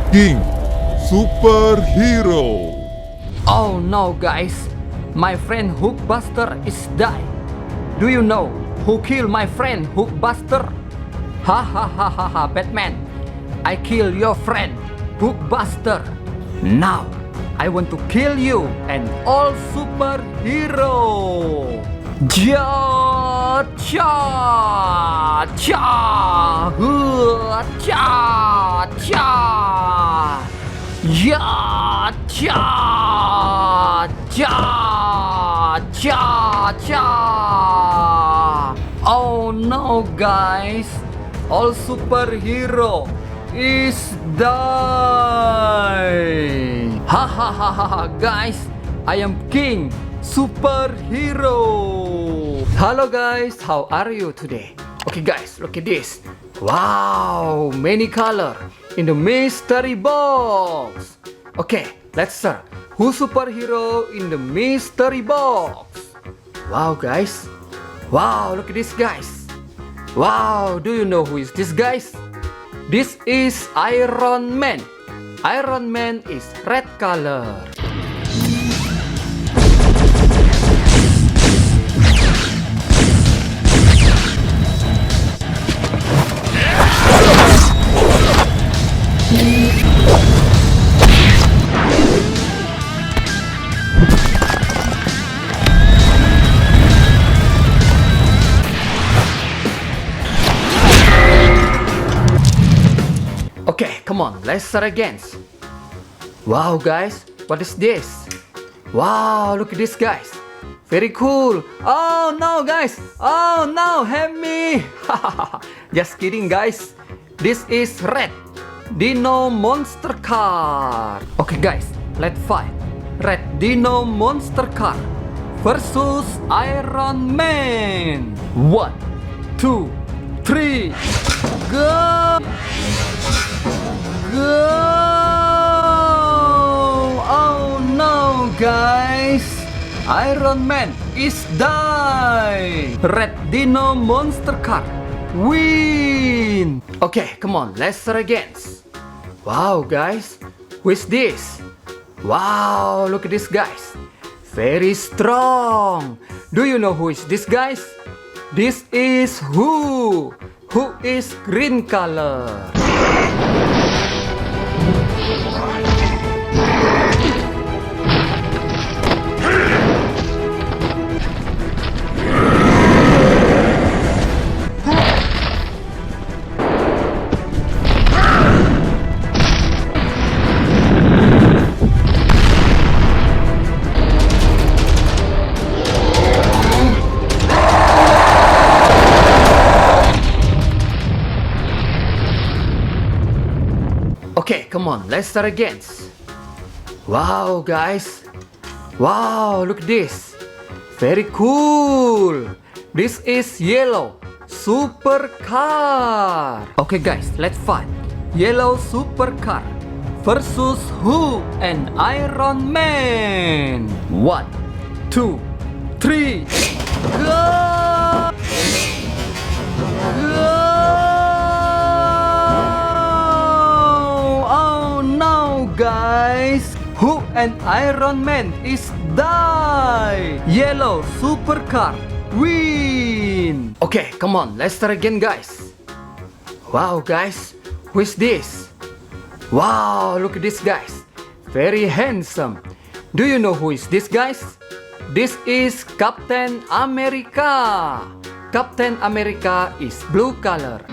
King Superhero. Oh no, guys, my friend Hulkbuster is died. Do you know who killed my friend Hulkbuster? Ha ha ha ha ha, Batman. I kill your friend Hulkbuster. Now I want to kill you and all superhero. Ja cha cha cha cha. Ya cha cha cha cha. Oh no, guys, all superhero is die. Ha ha ha ha ha, guys, I am King Superhero. Hello guys, how are you today? Okay guys, look at this. Wow, many color in the mystery box. Okay, let's start. Who superhero in the mystery box? Wow guys. Wow, look at this guys. Wow, do you know who is this guys? This is Iron Man. Iron Man is red color. Okay, come on, let's start again. Wow, guys, what is this? Wow, look at this, guys. Very cool. Oh no, guys. Oh no, help me. Just kidding, guys. This is red Dino monster car. Okay, guys, let's fight. Red Dino monster car versus Iron Man. 1, 2, 3, go! Go! Oh no, guys! Iron Man is die! Red Dino monster car win! Okay, come on, let's start again. Wow, guys, who is this? Wow, look at this, guys. Very strong. Do you know who is this, guys? This is who is green color. Okay, come on, let's start again. Wow, guys. Wow, look at this. Very cool. This is yellow supercar. Okay, guys, let's fight. Yellow supercar versus who and Iron Man. 1, 2, 3, go! Guys, who and Iron Man is die. Yellow supercar win. Okay, come on, let's start again, guys. Wow, guys, who is this? Wow, look at this, guys. Very handsome. Do you know who is this, guys? This is Captain America. Captain America is blue color.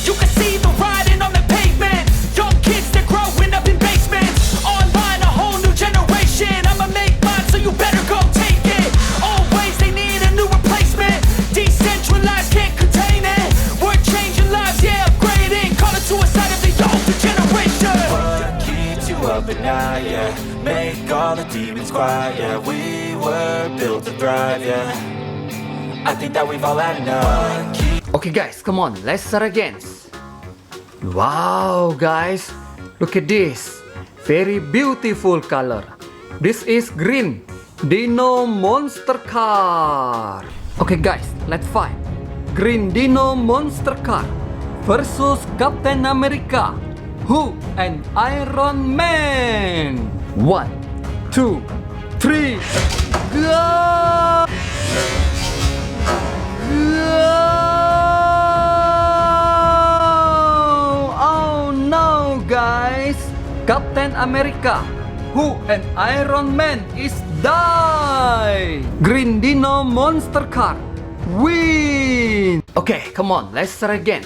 You can see the writing on the pavement. Young kids, they're growing up in basements. Online, a whole new generation. I'ma make mine, so you better go take it. Always, they need a new replacement. Decentralized, can't contain it. We're changing lives, yeah, upgrading. Call it suicide of the older generation. What keeps you up at night, yeah? Make all the demons quiet, yeah. We were built to thrive, yeah. I think that we've all had enough. Okay, guys, come on, let's start again. Wow, guys, look at this. Very beautiful color. This is green Dino monster car. Okay, guys, let's fight. Green Dino monster car versus Captain America Who and Iron Man. 1, 2, 3, go! Oh no, guys! Captain America, Who and Iron Man is die! Green Dino Monster Car win! Okay, come on, let's try again.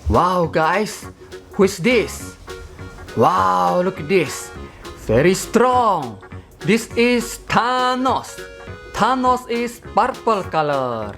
Wow, guys, who is this? Wow, look at this. Very strong. This is Thanos. Thanos is purple color.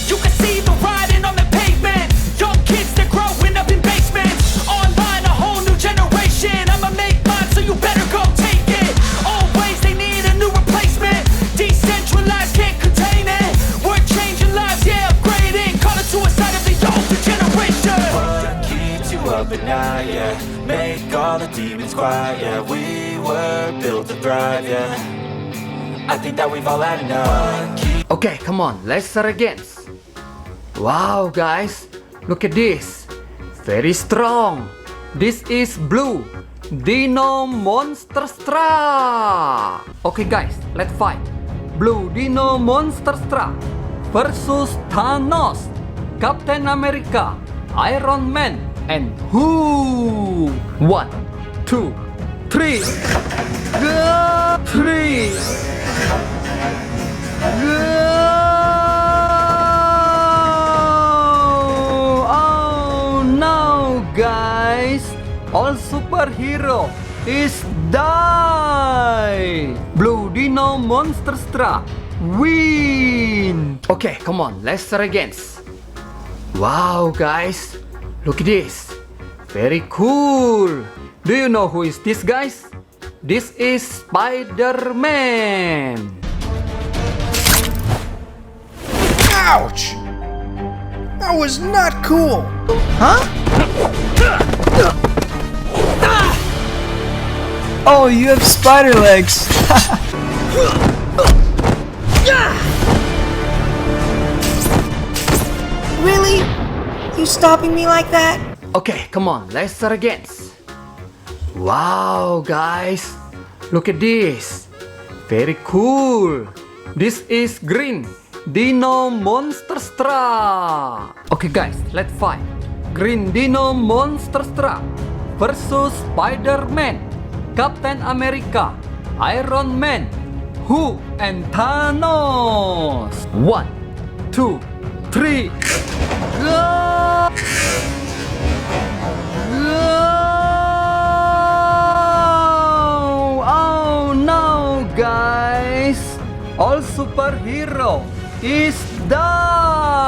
You can see the writing on the pavement. Young kids, they're growing up in basements. Online, a whole new generation. I'ma make mine, so you better go take it. Always, they need a new replacement. Decentralized, can't contain it. We're changing lives, yeah, upgrading. Call it suicide of the older generation. What keeps you up at night, yeah? Make all the demons quiet, yeah. We were built to thrive, yeah. I think that we've all had enough. Okay, come on, let's start again. Wow, guys, look at this. Very strong. This is blue Dino Monster Struck. Okay, guys, let's fight. Blue Dino Monster Struck versus Thanos, Captain America, Iron Man, and who? 1, 2, 3. Go! 3. Oh no, guys! All superhero is die! Blue Dino Monster Struck win! Okay, come on, let's start again. Wow, guys! Look at this! Very cool! Do you know who is this, guys? This is Spider-Man! Ouch! That was not cool! Huh? Oh, you have spider legs! Really? You stopping me like that? Okay, come on, let's start again. Wow, guys, look at this. Very cool. This is green Dino Monster Struck. Okay, guys, let's fight. Green Dino Monster Struck versus Spider-Man, Captain America, Iron Man, Who and Thanos. 1, 2, 3. Go! Oh no, guys! All superhero is die!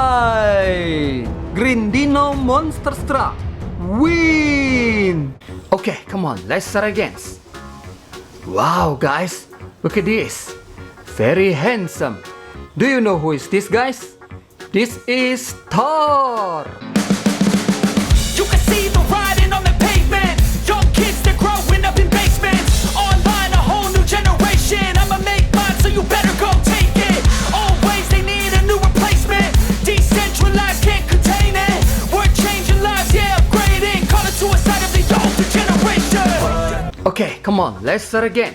Green Dino Monster Struck win! Okay, come on, let's start again. Wow, guys, look at this. Very handsome. Do you know who is this, guys? This is Thor! You can see the writing on the pavement. Young kids, they're growing up in basements. Online, a whole new generation. I'ma make mine, so you better go take it. Always, they need a new replacement. Decentralized, can't contain it. We're changing lives, yeah, upgrading. Call it suicide of the older generation. Okay, come on, let's start again.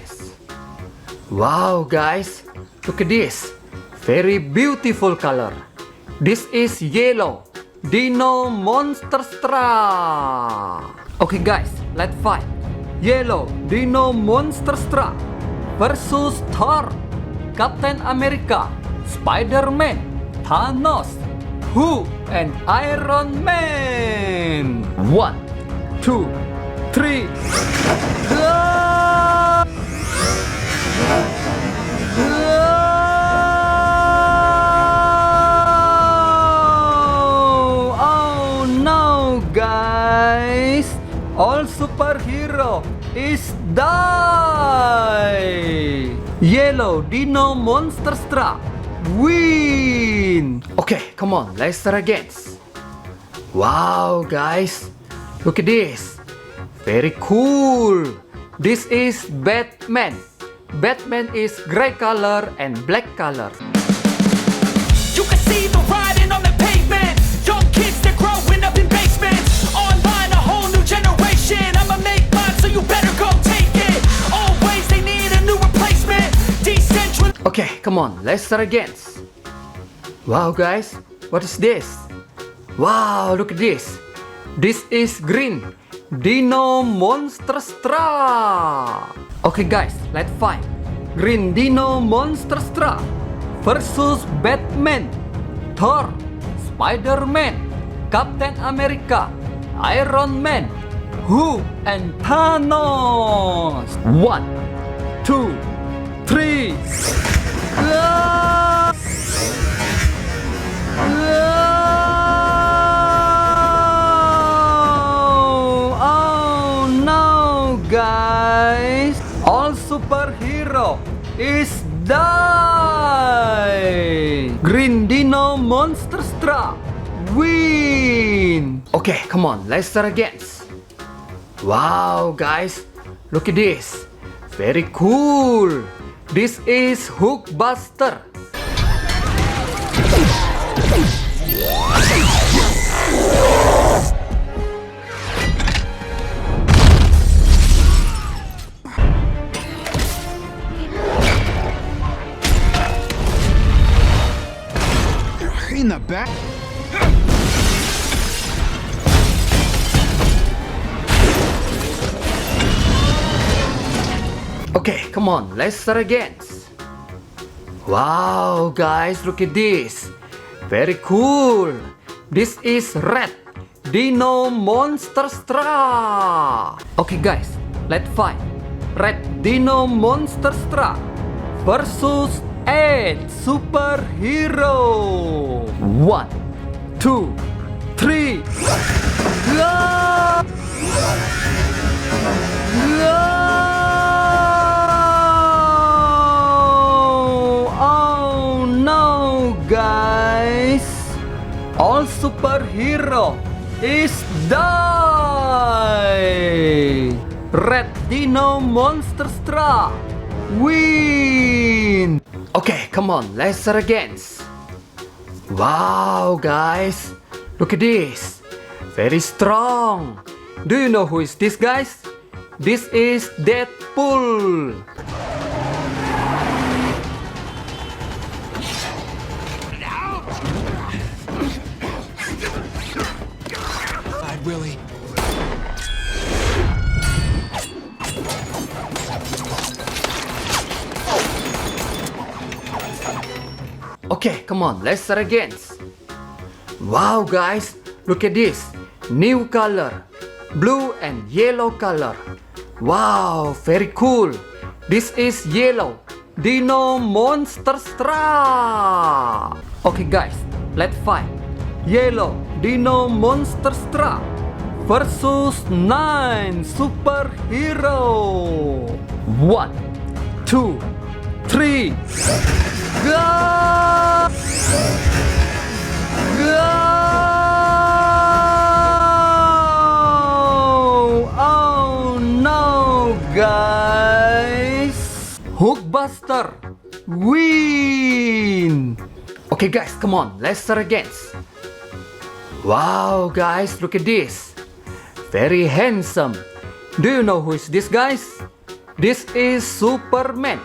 Wow, guys, look at this. Very beautiful color. This is yellow Dino Monster Struck. Okay, guys, let's fight. Yellow Dino Monster Struck versus Thor, Captain America, Spider-Man, Thanos, Who and Iron Man. 1, 2, 3. Go! Oh no, guys! All superhero is die! Yellow Dino Monster Struck win! Okay, come on, let's start again. Wow, guys, look at this. Very cool. This is Batman. Batman is gray color and black color. You can see the writing on the pavement. Young kids, they're growing up in basements. Online, a whole new generation. I'ma make mine, so you better go take it. Always, they need a new replacement. Decentral. Okay, come on, let's start again. Wow, guys, what is this? Wow, look at this. This is green Dino Monster Straw. Okay, guys, let's fight. Green Dino Monster Straw versus Batman, Thor, Spiderman, Captain America, Iron Man, Hulk, and Thanos. 1, 2, 3. Ah! Oh no, guys! All superhero is die! Green Dino Monster Straw win! Okay, come on, let's start again. Wow, guys, look at this. Very cool. This is Hulkbuster. In the back. Okay, come on, let's start again. Wow, guys, look at this. Very cool. This is Red Dino Monster Straw. Okay, guys, let's fight. Red Dino Monster Straw versus 8 superhero. 1, 2, 3. Ah! Oh no, guys! All superhero is die! Red Dino Monster Straw win! Okay, come on, let's start again. Wow, guys, look at this. Very strong. Do you know who is this, guys? This is Deadpool. Willie. Okay, come on, let's start again. Wow, guys, look at this. New color. Blue and yellow color. Wow, very cool. This is yellow Dino Monster Straw. Okay, guys, let's fight. Yellow Dino Monster Straw versus 9 superhero. 1, 2, 3. Go! Go! Oh no, guys! Hulkbuster win! Okay, guys, come on, let's start again. Wow, guys, look at this. Very handsome. Do you know who is this, guys? This is Superman.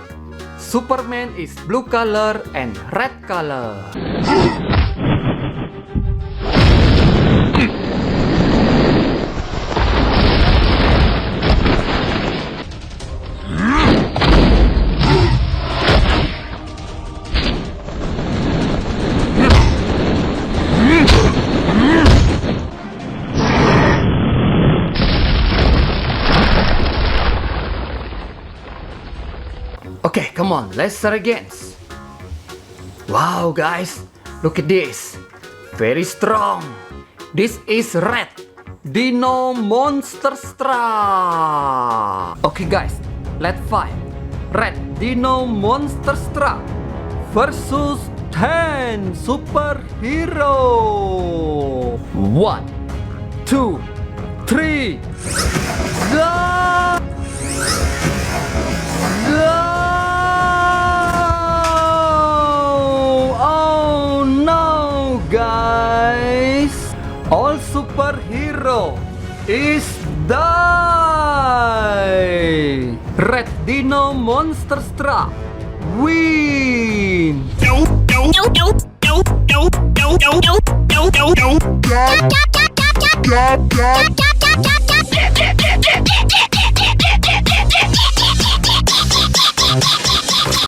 Superman is blue color and red color. Okay, come on, let's start again. Wow, guys, look at this. Very strong. This is Red Dino Monster Straw. Okay, guys, let's fight. Red Dino Monster Straw versus 10 superhero. 1, 2, 3. Go! Go! Oh superhero is die. Red Dino Monster Truck win. No.